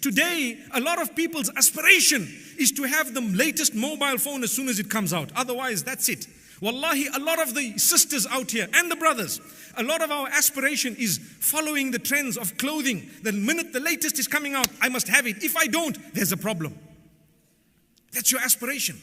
Today, a lot of people's aspiration is to have the latest mobile phone as soon as it comes out. Otherwise, that's it. Wallahi, a lot of the sisters out here and the brothers, a lot of our aspiration is following the trends of clothing. The minute the latest is coming out, I must have it. If I don't, there's a problem. That's your aspiration.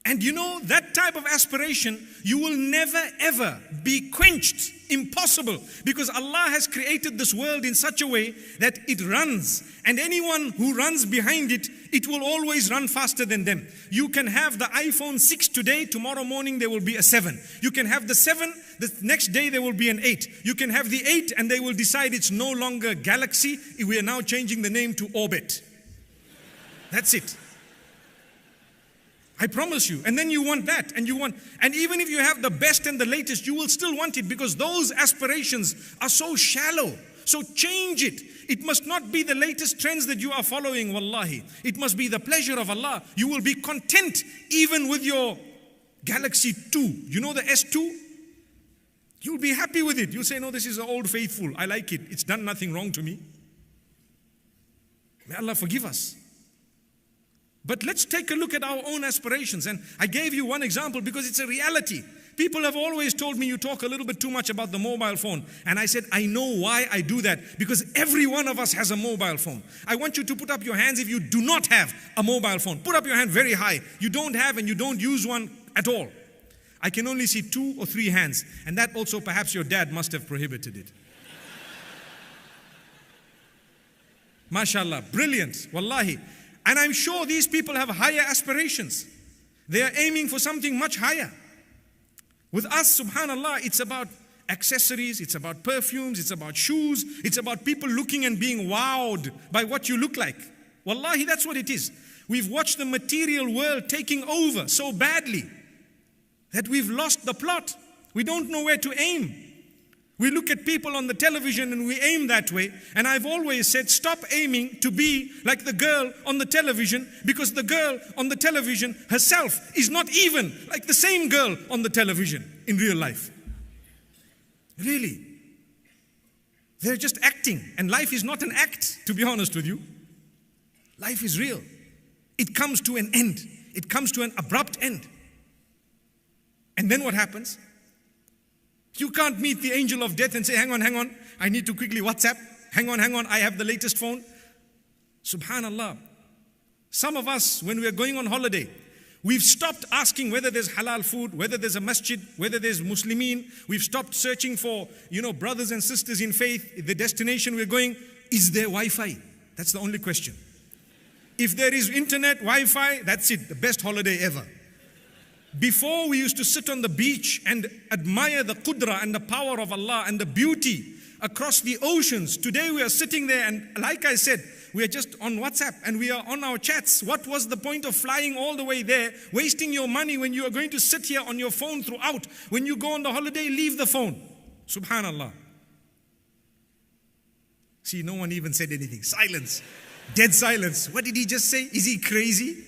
And you know, that type of aspiration, you will never ever be quenched. Impossible. Because Allah has created this world in such a way that it runs. And anyone who runs behind it, it will always run faster than them. You can have the iPhone 6 today, tomorrow morning there will be a 7. You can have the 7, the next day there will be an 8. You can have the 8 and they will decide it's no longer Galaxy. We are now changing the name to Orbit. That's it. I promise you. And then you want that, and even if you have the best and the latest, you will still want it, because those aspirations are so shallow. So change it. It must not be the latest trends that you are following, wallahi. It must be the pleasure of Allah. You will be content even with your Galaxy 2. You know the S2? You'll be happy with it. You'll say, no, this is an old faithful. I like it. It's done nothing wrong to me. May Allah forgive us. But let's take a look at our own aspirations. And I gave you one example because it's a reality. People have always told me you talk a little bit too much about the mobile phone. And I said, I know why I do that. Because every one of us has a mobile phone. I want you to put up your hands if you do not have a mobile phone. Put up your hand very high. You don't have and you don't use one at all. I can only see 2 or 3 hands. And that also perhaps your dad must have prohibited it. MashaAllah, brilliant, wallahi. And I'm sure these people have higher aspirations. They are aiming for something much higher. With us, subhanallah, it's about accessories, it's about perfumes, it's about shoes, it's about people looking and being wowed by what you look like. Wallahi, that's what it is. We've watched the material world taking over so badly that we've lost the plot. We don't know where to aim. We look at people on the television and we aim that way. And I've always said, stop aiming to be like the girl on the television, because the girl on the television herself is not even like the same girl on the television in real life. Really. They're just acting. And life is not an act, to be honest with you. Life is real. It comes to an end. It comes to an abrupt end. And then what happens? You can't meet the angel of death and say, hang on, I need to quickly WhatsApp. Hang on, I have the latest phone. Subhanallah. Some of us, when we're going on holiday, we've stopped asking whether there's halal food, whether there's a masjid, whether there's Muslimin. We've stopped searching for, brothers and sisters in faith. The destination we're going, is there Wi-Fi? That's the only question. If there is internet, Wi-Fi, that's it, the best holiday ever. Before, we used to sit on the beach and admire the qudra and the power of Allah and the beauty across the oceans. Today we are sitting there and, like I said, we are just on WhatsApp and we are on our chats. What was the point of flying all the way there, wasting your money when you are going to sit here on your phone throughout? When you go on the holiday, leave the phone. Subhanallah. See, no one even said anything. Silence. Dead silence. What did he just say? Is he crazy?